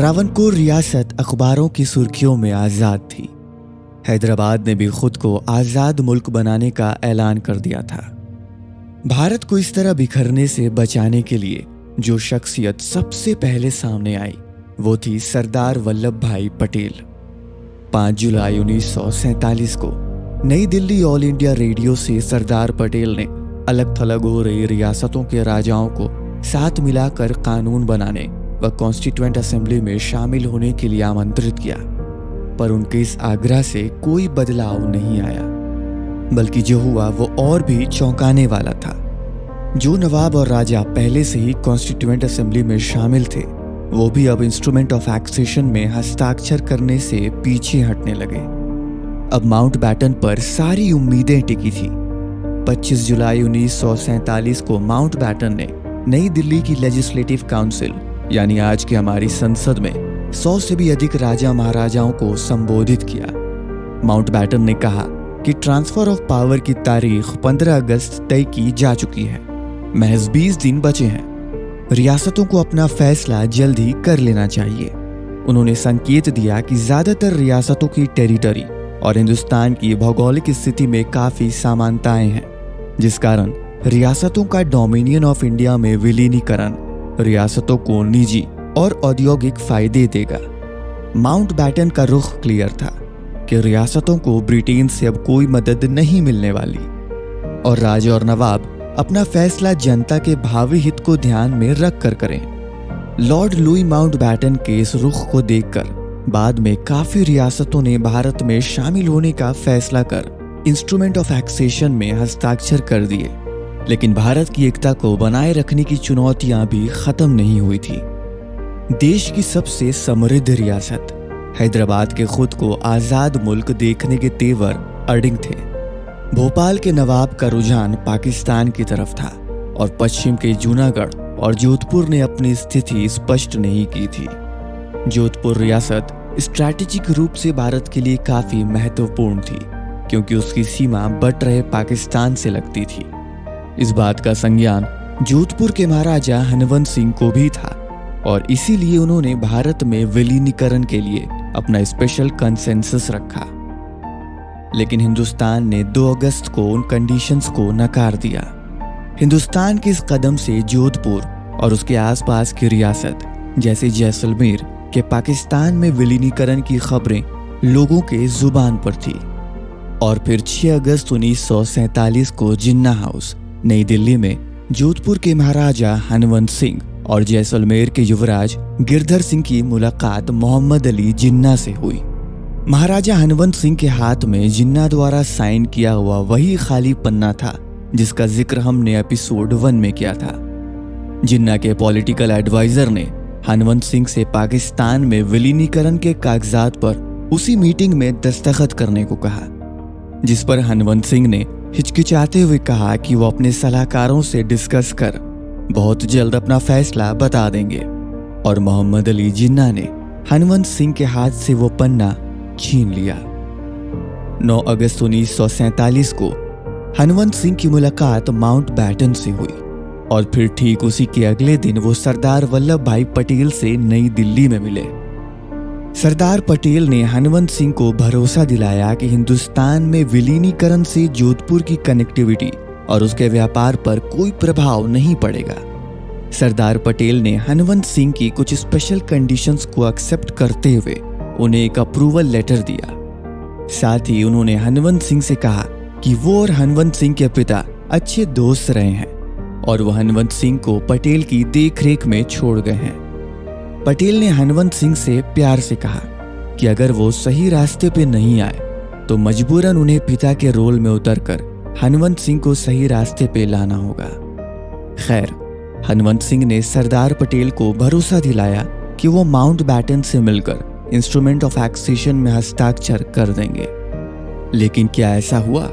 त्रावणकोर रियासत अखबारों की सुर्खियों में आज़ाद थी। हैदराबाद ने भी खुद को आज़ाद मुल्क बनाने का ऐलान कर दिया था। भारत को इस तरह बिखरने से बचाने के लिए जो शख्सियत सबसे पहले सामने आई वो थी सरदार वल्लभ भाई पटेल। 5 जुलाई 1947 को नई दिल्ली ऑल इंडिया रेडियो से सरदार पटेल ने अलग थलग हो रही रियासतों के राजाओं को साथ मिलाकर कानून बनाने व कॉन्स्टिट्यूएंट असेंबली में शामिल होने के लिए आमंत्रित किया, पर उनके इस आग्रह से कोई बदलाव नहीं आया, बल्कि जो हुआ वो और भी चौंकाने वाला था। जो नवाब और राजा पहले से ही कॉन्स्टिट्यूएंट असेंबली में शामिल थे वो भी अब इंस्ट्रूमेंट ऑफ एक्सेशन में हस्ताक्षर करने से पीछे हटने लगे। अब माउंटबैटन पर सारी उम्मीदें टिकी थी। 25 जुलाई 1947 को माउंटबैटन ने नई दिल्ली की लेजिस्लेटिव काउंसिल यानी आज की हमारी संसद में 100 से भी अधिक राजा महाराजाओं को संबोधित किया। माउंटबैटन ने कहा कि ट्रांसफर ऑफ पावर की तारीख 15 अगस्त तय की जा चुकी है। महज 20 दिन बचे हैं। रियासतों को अपना फैसला जल्द ही कर लेना चाहिए। उन्होंने संकेत दिया कि ज्यादातर रियासतों की टेरिटरी और हिंदुस्तान की भौगोलिक स्थिति में काफी समानताएं हैं, जिस कारण रियासतों का डोमिनियन ऑफ इंडिया में विलीनीकरण रियासतों को निजी और औद्योगिक फायदे देगा। माउंटबैटन का रुख क्लियर था कि रियासतों को ब्रिटेन से अब कोई मदद नहीं मिलने वाली और राजा और नवाब अपना फैसला जनता के भावी हित को ध्यान में रख कर करें। लॉर्ड लुई माउंटबैटन के इस रुख को देखकर बाद में काफी रियासतों ने भारत में शामिल होने का फैसला कर इंस्ट्रूमेंट ऑफ एक्सेशन में हस्ताक्षर कर दिए, लेकिन भारत की एकता को बनाए रखने की चुनौतियां भी खत्म नहीं हुई थी। देश की सबसे समृद्ध रियासत हैदराबाद के खुद को आजाद मुल्क देखने के तेवर अडिग थे। भोपाल के नवाब का रुझान पाकिस्तान की तरफ था और पश्चिम के जूनागढ़ और जोधपुर ने अपनी स्थिति स्पष्ट नहीं की थी। जोधपुर रियासत स्ट्रैटेजिक रूप से भारत के लिए काफी महत्वपूर्ण थी क्योंकि उसकी सीमा बट रहे पाकिस्तान से लगती थी। इस बात का संज्ञान जोधपुर के महाराजा हनवंत सिंह को भी था और इसीलिए उन्होंने भारत में विलीनीकरण के लिए अपना स्पेशल कंसेंसस रखा। लेकिन हिंदुस्तान ने 2 अगस्त को उन कंडीशंस को नकार दिया। हिंदुस्तान के इस कदम से जोधपुर और उसके आसपास की रियासत जैसे जैसलमेर के पाकिस्तान में विलीनीकरण की खबरें लोगों के जुबान पर थी। और फिर 6 अगस्त 1947 को जिन्ना हाउस नई दिल्ली में जोधपुर के महाराजा हनवंत सिंह और जैसलमेर के युवराज गिरधर सिंह की मुलाकात मोहम्मद अली जिन्ना से हुई। महाराजा हनवंत सिंह के हाथ में जिन्ना द्वारा साइन किया हुआ वही खाली पन्ना था जिसका जिक्र हमने एपिसोड 1 में किया था। जिन्ना के पॉलिटिकल एडवाइजर ने हनवंत सिंह से पाकिस्तान में विलीनीकरण के कागजात पर उसी मीटिंग में दस्तखत करने को कहा, जिस पर हनवंत सिंह ने हिचकिचाते हुए कहा कि वो अपने सलाहकारों से डिस्कस कर बहुत जल्द अपना फैसला बता देंगे। और मोहम्मद अली जिन्ना ने हनवंत सिंह के हाथ से वो पन्ना छीन लिया। 9 अगस्त 1947 को हनवंत सिंह की मुलाकात माउंटबैटन से हुई और फिर ठीक उसी के अगले दिन वो सरदार वल्लभ भाई पटेल से नई दिल्ली में मिले। सरदार पटेल ने हनवंत सिंह को भरोसा दिलाया कि हिंदुस्तान में विलीनीकरण से जोधपुर की कनेक्टिविटी और उसके व्यापार पर कोई प्रभाव नहीं पड़ेगा। सरदार पटेल ने हनवंत सिंह की कुछ स्पेशल कंडीशंस को एक्सेप्ट करते हुए उन्हें एक अप्रूवल लेटर दिया। साथ ही उन्होंने हनवंत सिंह से कहा कि वो और हनवंत सिंह के पिता अच्छे दोस्त रहे हैं और वो हनवंत सिंह को पटेल की देखरेख में छोड़ गए हैं। पटेल ने हनवंत सिंह से प्यार से कहा कि अगर वो सही रास्ते पे नहीं आए तो मजबूरन उन्हें पिता के रोल में उतरकर हनवंत सिंह को सही रास्ते पे लाना होगा। खैर, हनवंत सिंह ने सरदार पटेल को भरोसा दिलाया कि वो माउंटबैटन से मिलकर इंस्ट्रूमेंट ऑफ एक्सेशन में हस्ताक्षर कर देंगे। लेकिन क्या ऐसा हुआ?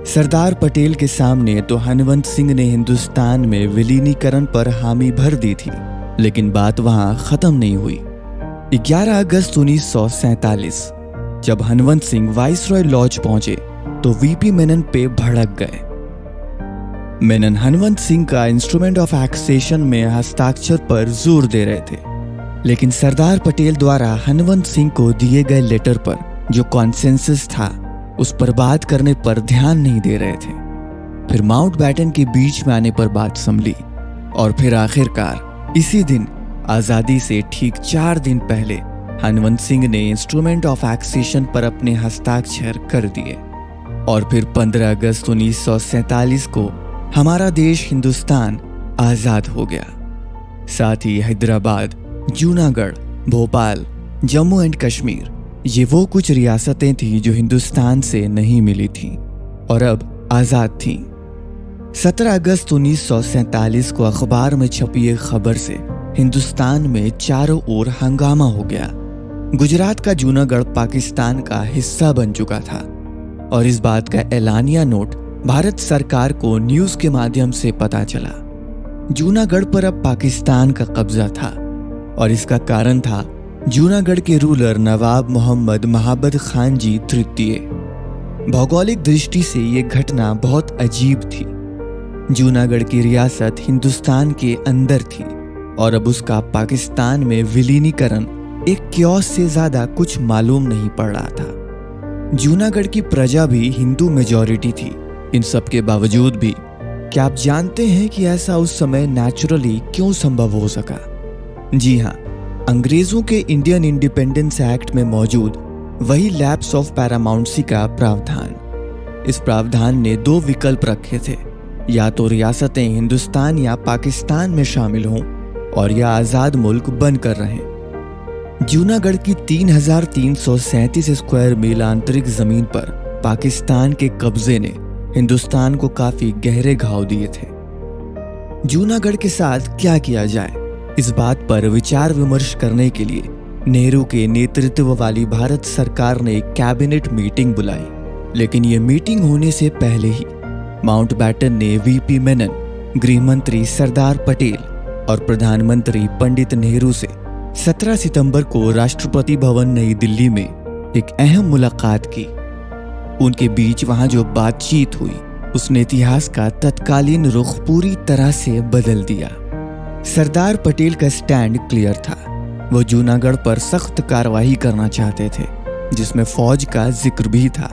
सरदार पटेल के सामने तो हनवंत सिंह ने हिंदुस्तान में विलीनीकरण पर हामी भर दी थी, लेकिन बात वहां खत्म नहीं हुई। 11 अगस्त 1947 जब हनवंत सिंह वाइसरॉय लॉज पहुंचे तो वीपी मेनन पे भड़क गए। मेनन हनवंत सिंह का इंस्ट्रूमेंट ऑफ एक्सेशन में हस्ताक्षर पर जोर दे रहे थे। लेकिन सरदार पटेल द्वारा हनवंत सिंह को दिए गए लेटर पर जो कॉन्सेंसस था उस पर बात करने पर ध्यान नहीं दे रहे थे। फिर माउंटबेटन के बीच में आने पर बात संभली और फिर आखिरकार इसी दिन आजादी से ठीक 4 दिन पहले हनवंत सिंह ने इंस्ट्रूमेंट ऑफ एक्सेशन पर अपने हस्ताक्षर कर दिए और फिर 15 अगस्त 1947 को हमारा देश हिंदुस्तान आजाद हो गया। साथ ही हैदराबाद, जूनागढ़, भोपाल, जम्मू एंड कश्मीर ये वो कुछ रियासतें थीं जो हिंदुस्तान से नहीं मिली थीं और अब आजाद थीं। 17 अगस्त 1947 को अखबार में छपी एक खबर से हिंदुस्तान में चारों ओर हंगामा हो गया। गुजरात का जूनागढ़ पाकिस्तान का हिस्सा बन चुका था और इस बात का एलानिया नोट भारत सरकार को न्यूज के माध्यम से पता चला। जूनागढ़ पर अब पाकिस्तान का कब्जा था और इसका कारण था जूनागढ़ के रूलर नवाब मोहम्मद महाबत खान जी तृतीय। भौगोलिक दृष्टि से यह घटना बहुत अजीब थी। जूनागढ़ की रियासत हिंदुस्तान के अंदर थी और अब उसका पाकिस्तान में विलीनीकरण एक क्योस से ज्यादा कुछ मालूम नहीं पड़ रहा था। जूनागढ़ की प्रजा भी हिंदू मेजॉरिटी थी। इन सब के बावजूद भी क्या आप जानते हैं कि ऐसा उस समय नेचुरली क्यों संभव हो सका? जी हाँ, अंग्रेजों के इंडियन इंडिपेंडेंस एक्ट में मौजूद वही लैप्स ऑफ पैरामाउंसी का प्रावधान। इस प्रावधान ने 2 विकल्प रखे थे, या तो रियासतें हिंदुस्तान या पाकिस्तान में शामिल हों और या आजाद मुल्क बनकर रहें। जूनागढ़ की 3337 स्क्वायर मील आंतरिक जमीन पर पाकिस्तान के कब्जे ने हिंदुस्तान को काफी गहरे घाव दिए थे। जूनागढ़ के साथ क्या किया जाए, इस बात पर विचार विमर्श करने के लिए नेहरू के नेतृत्व वाली भारत सरकार ने एक कैबिनेट मीटिंग बुलाई। लेकिन ये मीटिंग होने से पहले ही माउंटबेटन ने वीपी मेनन, गृह मंत्री सरदार पटेल और प्रधानमंत्री पंडित नेहरू से 17 सितंबर को राष्ट्रपति भवन नई दिल्ली में एक अहम मुलाकात की। उनके बीच वहां जो बातचीत हुई उसने इतिहास का तत्कालीन रुख पूरी तरह से बदल दिया। सरदार पटेल का स्टैंड क्लियर था। वो जूनागढ़ पर सख्त कार्रवाई करना चाहते थे जिसमें फौज का जिक्र भी था।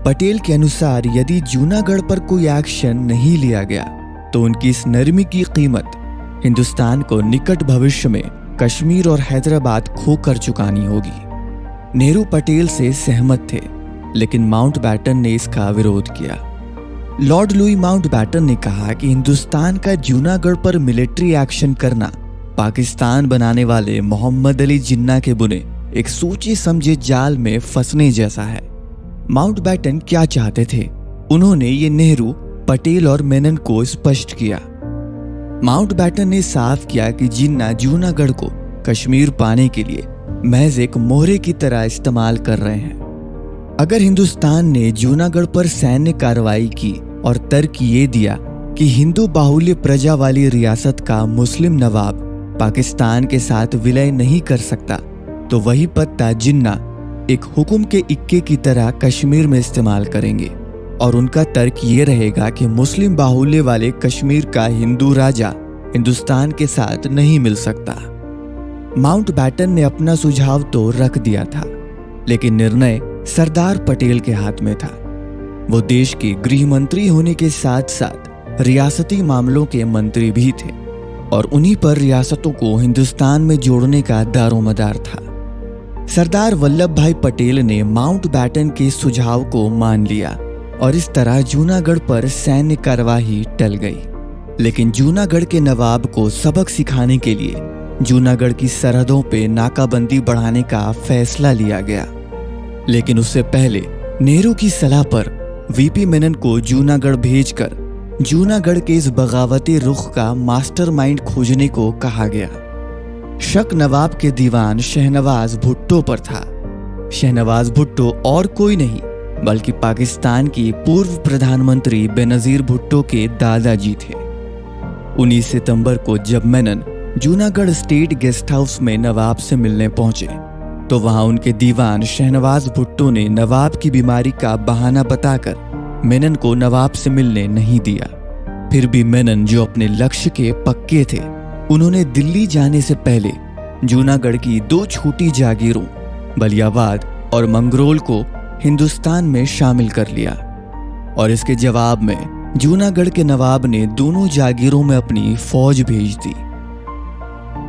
पटेल के अनुसार यदि जूनागढ़ पर कोई एक्शन नहीं लिया गया तो उनकी इस नरमी की कीमत हिंदुस्तान को निकट भविष्य में कश्मीर और हैदराबाद खोकर चुकानी होगी। नेहरू पटेल से सहमत थे, लेकिन माउंटबेटन ने इसका विरोध किया। लॉर्ड लुई माउंटबेटन ने कहा कि हिंदुस्तान का जूनागढ़ पर मिलिट्री एक्शन करना पाकिस्तान बनाने वाले मोहम्मद अली जिन्ना के बुने एक सोचे समझे जाल में फंसने जैसा है। माउंटबेटन क्या चाहते थे, उन्होंने ये नेहरू, पटेल और मेनन को स्पष्ट किया। माउंटबेटन ने साफ किया कि जिन्ना जूनागढ़ को कश्मीर पाने के लिए महज एक मोहरे की तरह इस्तेमाल कर रहे हैं। अगर हिंदुस्तान ने जूनागढ़ पर सैन्य कार्रवाई की और तर्क ये दिया कि हिंदू बाहुल्य प्रजा वाली रियासत का मुस्लिम नवाब पाकिस्तान के साथ विलय नहीं कर सकता, तो वही पत्ता जिन्ना एक हुक्म के इक्के की तरह कश्मीर में इस्तेमाल करेंगे और उनका तर्क ये रहेगा कि मुस्लिम बाहुल्य वाले कश्मीर का हिंदू राजा हिंदुस्तान के साथ नहीं मिल सकता। माउंटबेटन ने अपना सुझाव तो रख दिया था, लेकिन निर्णय सरदार पटेल के हाथ में था। वो देश के गृह मंत्री होने के साथ साथ रियासती मामलों के मंत्री भी थे और उन्हीं पर रियासतों को हिंदुस्तान में जोड़ने का दारोमदार था। सरदार वल्लभ भाई पटेल ने माउंटबेटन के सुझाव को मान लिया और इस तरह जूनागढ़ पर सैन्य कार्यवाही टल गई। लेकिन जूनागढ़ के नवाब को सबक सिखाने के लिए जूनागढ़ की सरहदों पे नाकाबंदी बढ़ाने का फैसला लिया गया। लेकिन उससे पहले नेहरू की सलाह पर वीपी मेनन को जूनागढ़ भेजकर जूनागढ़ के इस बगावती रुख का मास्टरमाइंड खोजने को कहा गया। शक नवाब के दीवान शहनवाज भुट्टो पर था। शहनवाज भुट्टो और कोई नहीं बल्कि पाकिस्तान की पूर्व प्रधानमंत्री बेनजीर भुट्टो के दादाजी थे। 19 सितंबर को जब Menon Junagadh state guest house में नवाब से मिलने पहुंचे तो वहां उनके दीवान शहनवाज भुट्टो ने नवाब की बीमारी का बहाना बताकर मेनन को नवाब से मिलने नहीं दिया। फिर भी मेनन, जो अपने लक्ष्य के पक्के थे, उन्होंने दिल्ली जाने से पहले जूनागढ़ की 2 छोटी जागीरों बलियाबाद और मंगरोल को हिंदुस्तान में शामिल कर लिया और इसके जवाब में जूनागढ़ के नवाब ने दोनों जागीरों में अपनी फौज भेज दी।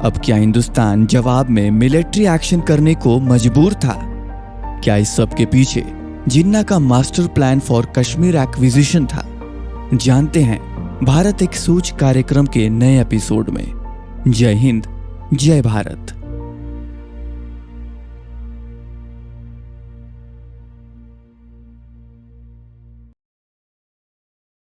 अब क्या हिंदुस्तान जवाब में मिलिट्री एक्शन करने को मजबूर था? क्या इस सब के पीछे जिन्ना का master plan for Kashmir acquisition था? जानते हैं भारत एक सोच कार्यक्रम के नए एपिसोड में। जय हिंद, जय भारत।